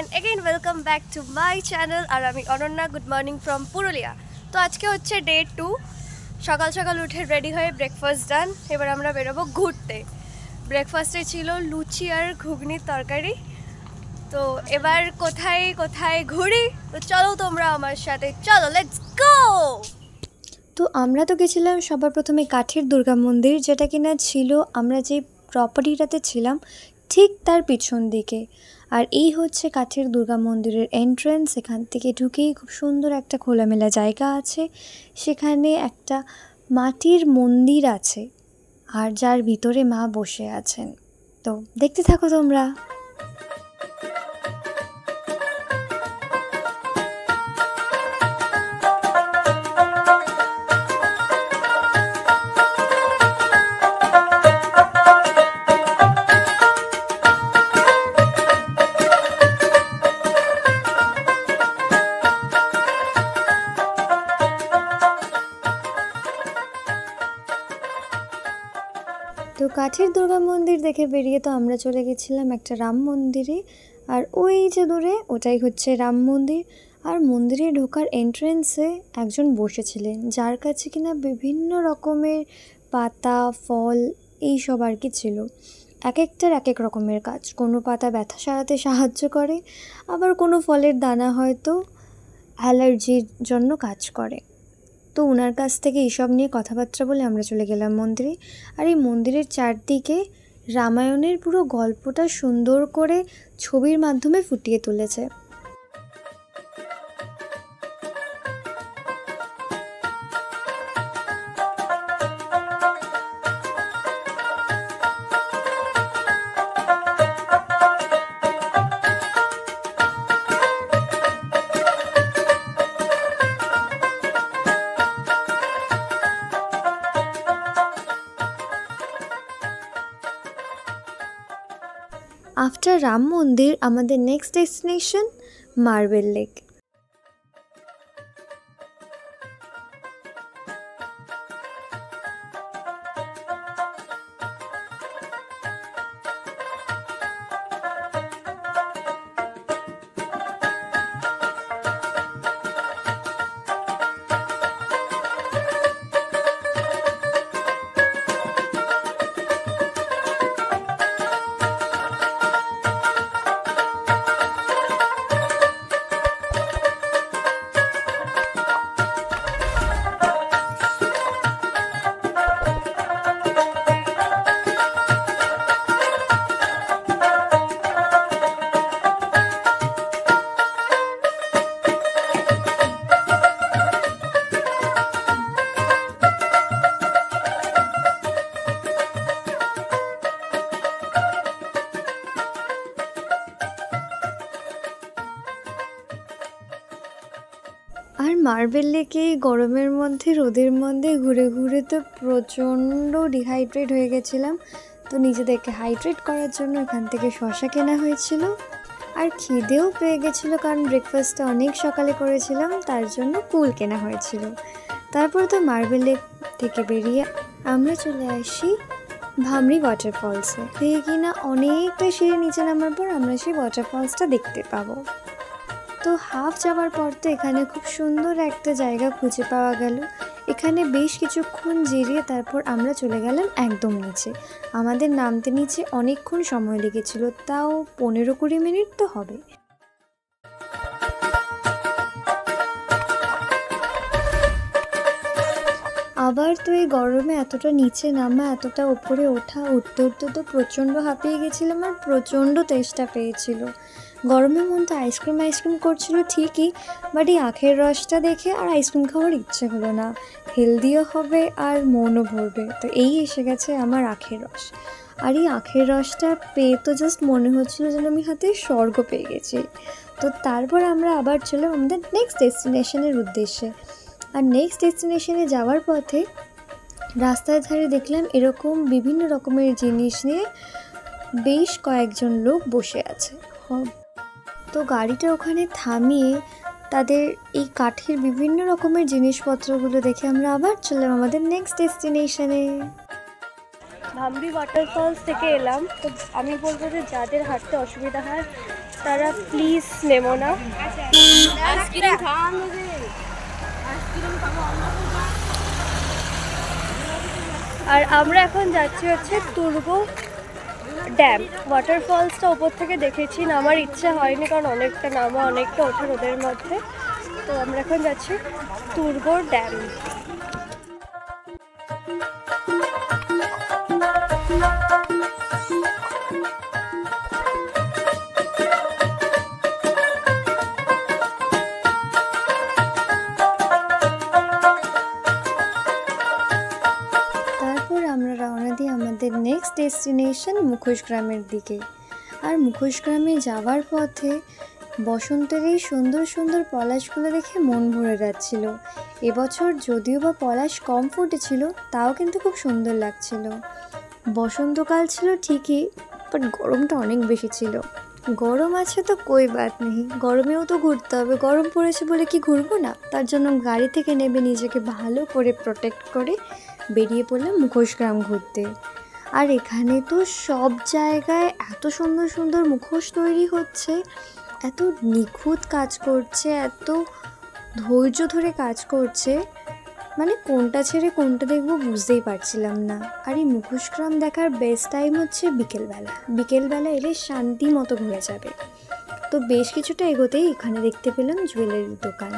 and again welcome back to my channel আর আমি Ananya. Good morning from Purulia. তো আজকে হচ্ছে ডে 2, সকাল সকাল উঠে রেডি হয়ে ব্রেকফাস্ট ডান। এবার আমরা বেরোবো ঘুরতে। ব্রেকফাস্টে ছিল লুচি আর ঘুগনির তরকারি। তো এবার কোথায় কোথায় ঘুরি, তো চলো তোমরা আমার সাথে, চলো লেটস গো। তো আমরা তো গেছিলাম সবার প্রথমে কাঠের দুর্গা মন্দির, যেটা কিনা ছিল আমরা যে প্রপার্টিটাতে ছিলাম ঠিক তার পিছন দিকে। আর এই হচ্ছে কাঠের দুর্গা মন্দিরের এন্ট্রেন্স। এখান থেকে ঢুকেই খুব সুন্দর একটা খোলামেলা জায়গা আছে, সেখানে একটা মাটির মন্দির আছে আর যার ভিতরে মা বসে আছেন। তো দেখতে থাকো তোমরা। তো কাঠের দুর্গা মন্দির দেখে বেরিয়ে তো আমরা চলে গেছিলাম একটা রাম মন্দিরে। আর ওই যে দূরে ওটাই হচ্ছে রাম মন্দির। আর মন্দিরে ঢোকার এন্ট্রেন্সে একজন বসেছিলেন, যার কাছে কিনা বিভিন্ন রকমের পাতা ফল এইসব আর কি ছিল। এক একটার এক এক রকমের কাজ। কোনো পাতা ব্যথা সারাতে সাহায্য করে, আবার কোনো ফলের দানা হয়তো অ্যালার্জির জন্য কাজ করে। তো ওনার কাছ থেকে এইসব নিয়ে কথাবার্তা বলে আমরা চলে গেলাম মন্দিরে। আর এই মন্দিরের চারদিকে রামায়ণের পুরো গল্পটা সুন্দর করে ছবির মাধ্যমে ফুটিয়ে তুলেছে। আফটার রাম মন্দির আমাদের নেক্সট ডেস্টিনেশন মার্বেল লেক। আর মার্বেল লেকে গরমের মধ্যে রোদের মধ্যে ঘুরে ঘুরে তো প্রচণ্ড ডিহাইড্রেট হয়ে গেছিলাম। তো নিজেদেরকে হাইড্রেট করার জন্য এখান থেকে শসা কেনা হয়েছিল। আর খিদেও পেয়ে গেছিলো, কারণ ব্রেকফাস্টটা অনেক সকালে করেছিলাম, তার জন্য কুল কেনা হয়েছিল। তারপর তো মার্বেল লেক থেকে বেরিয়ে আমরা চলে আসি ভামরি ওয়াটারফলসে। থেকে কিনা অনেকটা সিঁড়ি নিচে নামার পর আমরা সেই ওয়াটারফলসটা দেখতে পাবো। তো হাফ যাওয়ার পর তো এখানে খুব সুন্দর একটা জায়গা খুঁজে পাওয়া গেল। এখানে বেশ কিছুক্ষণ জিরিয়ে তারপর আমরা চলে গেলাম একদম নিচে। আমাদের নামতে নিচে অনেকক্ষণ সময় লেগেছিল, তাও 15-20 মিনিট তো হবে। আবার তো এই গরমে এতটা নিচে নামা, এতটা ওপরে ওঠা, উঠতে উঠতে তো প্রচণ্ড হাঁপিয়ে গেছিলাম আর প্রচণ্ড তেষ্টা পেয়েছিল। গরমের মধ্যে আইসক্রিম করছিল ঠিকই, বাট এই আখের রসটা দেখে আর আইসক্রিম খাওয়ার ইচ্ছে হলো না। হেলদিও হবে আর মনও ভরবে। তো এই এসে গেছে আমার আখের রস। আর এই আখের রসটা পেয়ে তো জাস্ট মনে হচ্ছিলো যেন আমি হাতে স্বর্গ পেয়ে গেছি। তো তারপর আমরা আবার চললাম আমাদের নেক্সট ডেস্টিনেশনের উদ্দেশ্যে। আর নেক্সট ডেস্টিনেশনে যাওয়ার পথে রাস্তার ধারে দেখলাম এরকম বিভিন্ন রকমের জিনিস নিয়ে বেশ কয়েকজন লোক বসে আছে। তো গাড়িটা ওখানে থামিয়ে তাদের এই কাঠের বিভিন্ন রকমের জিনিসপত্রগুলো দেখে আমরা আবার চললাম আমাদের নেক্সট ডেস্টিনেশনে। ভামরি ওয়াটারফলস থেকে এলাম। তো আমি বলবো যে যাদের হাঁটতে অসুবিধা হয় তারা প্লিজ নেমো না। আর আমরা এখন যাচ্ছি হচ্ছে তুর্গ ড্যাম। ওয়াটারফলসটা ওপর থেকে দেখেছি, নামার ইচ্ছে হয়নি কারণ অনেকটা নামা অনেকটা ওঠা রোদের মধ্যে। তো আমরা এখন যাচ্ছি তুর্গ ড্যাম। আমরা রওনা দিই আমাদের নেক্সট ডেস্টিনেশন মুখোশগ্রামের দিকে। আর মুখোশগ্রামে যাওয়ার পথে বসন্তের এই সুন্দর সুন্দর পলাশগুলো দেখে মন ভরে যাচ্ছিল। এবছর যদিও বা পলাশ কম ফুটেছিল, তাও কিন্তু খুব সুন্দর লাগছিল। বসন্তকাল ছিল ঠিকই, বাট গরমটা অনেক বেশি ছিল। গরম আছে তো কই বাত নেই, গরমেও তো ঘুরতে হবে। গরম পড়েছে বলে কি ঘুরবো না? তার জন্য গাড়ি থেকে নেমে নিজেকে ভালো করে প্রোটেক্ট করে বেরিয়ে পড়লাম মুখোশগ্রাম ঘুরতে। আর এখানে তো সব জায়গায় এত সুন্দর সুন্দর মুখোশ তৈরি হচ্ছে, এত নিখুঁত কাজ করছে, এত ধৈর্য ধরে কাজ করছে, মানে কোনটা ছেড়ে কোনটা দেখবো বুঝতেই পারছিলাম না। আর এই মুখোশগ্রাম দেখার বেস্ট টাইম হচ্ছে বিকেলবেলা। বিকেলবেলা এলে শান্তি মতো ঘুরে যাবে। তো বেশ কিছুটা এগোতেই এখানে দেখতে পেলাম জুয়েলারির দোকান।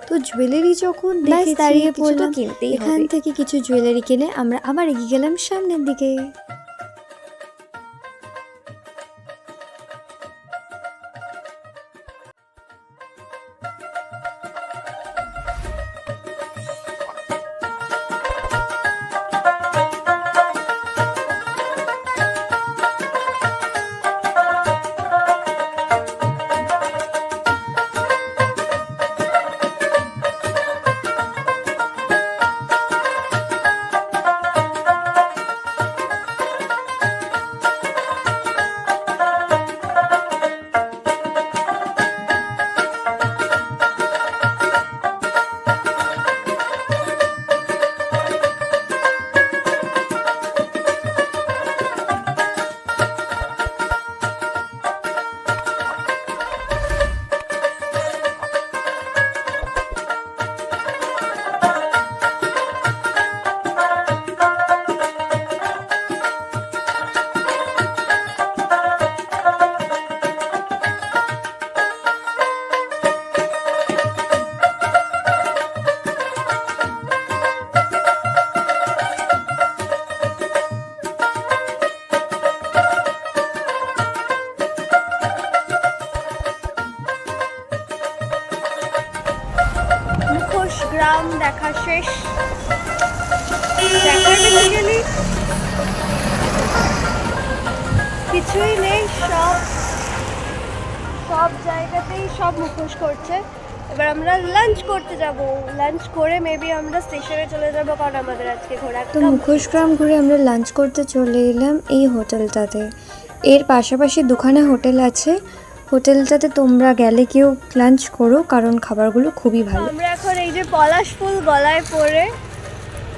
তো জুয়েলারি যখন দাঁড়িয়ে পড়লাম, এখান থেকে কিছু জুয়েলারি কিনে আমরা আবার এগিয়ে গেলাম সামনের দিকে। গ্রাম দেখা শেষ। দেখার বেসিক্যালি কিছুই নেই, সব জায়গাতেই সব মুখোশ করছে। এবার আমরা লাঞ্চ করতে যাব। লাঞ্চ করে মেবি আমরা স্টেশনে চলে যাব, কারণ আমাদের আজকে ঘোরা। তো মুখোশগ্রাম ঘুরে আমরা লাঞ্চ করতে চলে এলাম এই হোটেলটাতে। এর পাশাপাশি দুখানা হোটেল আছে, হোটেলটাতে তোমরা গেলে কেউ লাঞ্চ করো, কারণ খাবারগুলো খুবই ভালো। আমরা এখন এই যে পলাশ ফুল গলায় পরে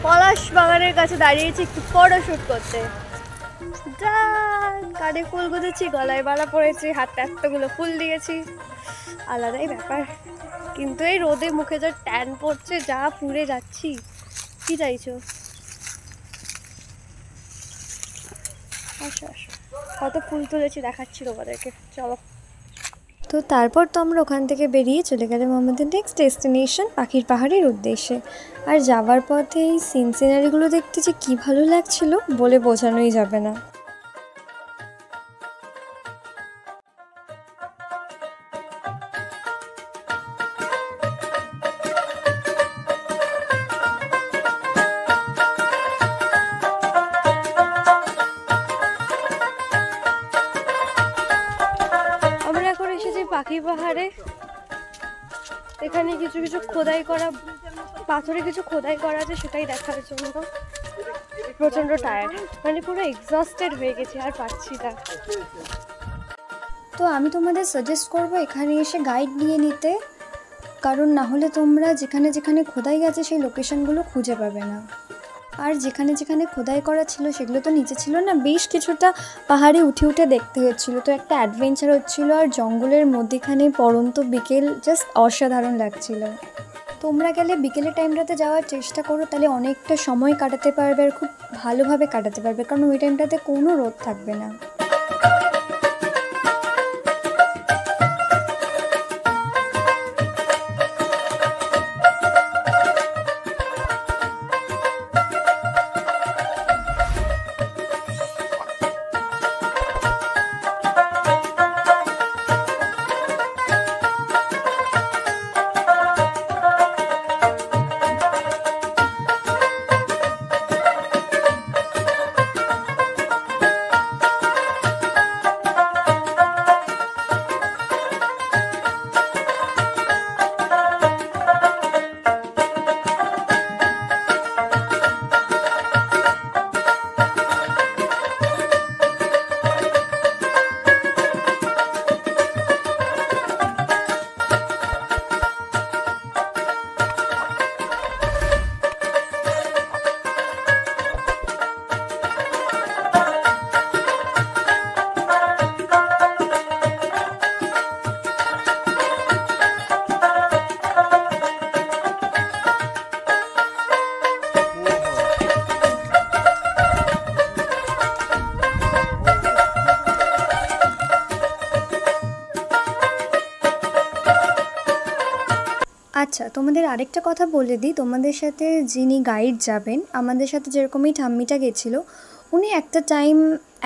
পলাশ বাগানের কাছে দাঁড়িয়েছি একটু ফটোশুট করতে। কানে ফুল গুঁজেছি, গলায় মালা পরেছি, হাতে এতগুলো ফুল দিয়েছি, আলাদাই ব্যাপার। কিন্তু এই রোদে মুখে যা ট্যান পড়ছে, যা পুড়ে যাচ্ছি। কি চাইছো? আসো আসো, কত ফুল তুলেছি দেখাচ্ছি তোমাদেরকে, চলো। তো তারপর তো আমরা ওখান থেকে বেরিয়ে চলে গেলাম আমাদের নেক্সট ডেস্টিনেশন পাখির পাহাড়ের উদ্দেশ্যে। আর যাওয়ার পথে এই সিনারিগুলো দেখতে যে কী ভালো লাগছিল বলে বোঝানোই যাবে না। পাখি পাহাড়ে এখানে কিছু কিছু খোদাই করা, পাথরে কিছু খোদাই করা আছে, সেটাই দেখার জন্য। প্রচন্ড টায়ার্ড, মানে পুরো এক্সস্টেড হয়ে গেছি, আর পারছি না। তো আমি তোমাদের সাজেস্ট করবো এখানে এসে গাইড নিয়ে নিতে, কারণ না হলে তোমরা যেখানে যেখানে খোদাই গেছে সেই লোকেশনগুলো খুঁজে পাবে না। আর যেখানে যেখানে খোদাই করা ছিল সেগুলো তো নিচে ছিল না, বেশ কিছুটা পাহাড়ে উঠে উঠে দেখতে হচ্ছিল। তো একটা অ্যাডভেঞ্চার হচ্ছিল, আর জঙ্গলের মধ্যেখানে পড়ন্ত বিকেল জাস্ট অসাধারণ লাগছিল। তোমরা গেলে বিকেলের টাইমটাতে যাওয়ার চেষ্টা করো, তাহলে অনেকটা সময় কাটাতে পারবে আর খুব ভালোভাবে কাটাতে পারবে, কারণ ওই টাইমটাতে কোনো রোদ থাকবে না। আচ্ছা, তোমাদের আরেকটা কথা বলে দিই, তোমাদের সাথে যিনি গাইড যাবেন, আমাদের সাথে যেরকমই ঠাম্মিটা গেছিলো, উনি একটা টাইম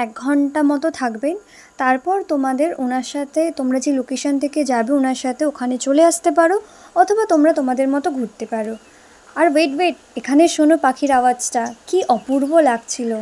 1 ঘন্টা মতো থাকবেন। তারপর তোমাদের ওনার সাথে, তোমরা যে লোকেশন থেকে যাবে ওনার সাথে ওখানে চলে আসতে পারো, অথবা তোমরা তোমাদের মতো ঘুরতে পারো। আর ওয়েট, এখানে শোনো পাখির আওয়াজটা, কি অপূর্ব লাগছিল।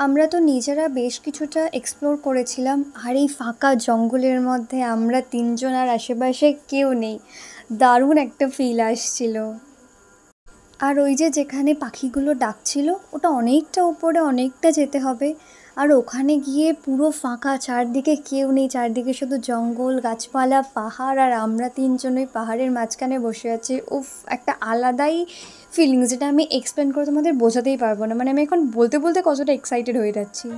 আমরা তো নিজেরা বেশ কিছুটা এক্সপ্লোর করেছিলাম, আর এই ফাঁকা জঙ্গলের মধ্যে আমরা 3জন, আর আশেপাশে কেউ নেই, দারুণ একটা ফিল আসছিল। আর ওই যে যেখানে পাখিগুলো ডাকছিল, ওটা অনেকটা উপরে, অনেকটা যেতে হবে। আর ওখানে গিয়ে পুরো ফাঁকা, চারদিকে কেউ নেই, চারদিকে শুধু জঙ্গল, গাছপালা, পাহাড়, আর আমরা 3জন ওই পাহাড়ের মাঝখানে বসে আছি। উফ, একটা আলাদাই ফিলিংস, যেটা আমি এক্সপ্লেন করে তোমাদের বোঝাতেই পারবো না। মানে আমি এখন বলতে বলতে কতটা এক্সাইটেড হয়ে যাচ্ছি।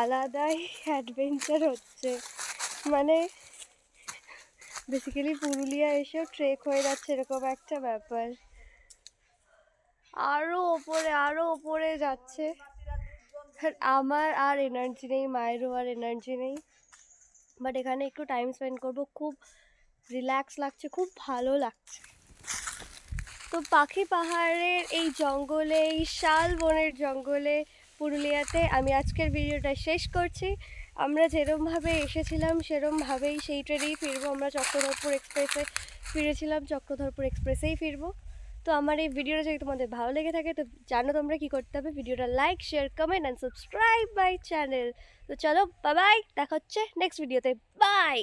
আলাদাই অ্যাডভেঞ্চার হচ্ছে, মানে বেসিক্যালি পুরুলিয়া এসেও ট্রেক হয়ে যাচ্ছে এরকম একটা ব্যাপার। আরও ওপরে যাচ্ছে, আমার আর এনার্জি নেই, মায়েরও আর এনার্জি নেই, বাট এখানে একটু টাইম স্পেন্ড করবো, খুব রিল্যাক্স লাগছে, খুব ভালো লাগছে। তো পাখি পাহাড়ের এই জঙ্গলে, এই শালবনের জঙ্গলে পুরুলিয়াতে আমি আজকের ভিডিওটা শেষ করছি। আমরা যেরমভাবে এসেছিলাম সেরমভাবেই সেই ট্রেনেই ফিরবো। আমরা চক্রধরপুর এক্সপ্রেসে ফিরেছিলাম, চক্রধরপুর এক্সপ্রেসেই ফিরবো। তো আমার এই ভিডিওটা যদি তোমাদের ভালো লেগে থাকে তো জানো তোমরা কি করতে হবে, ভিডিওটা like, share, comment and subscribe my channel. তো চলো বাই বাই, দেখা হচ্ছে নেক্সট ভিডিওতে, বাই।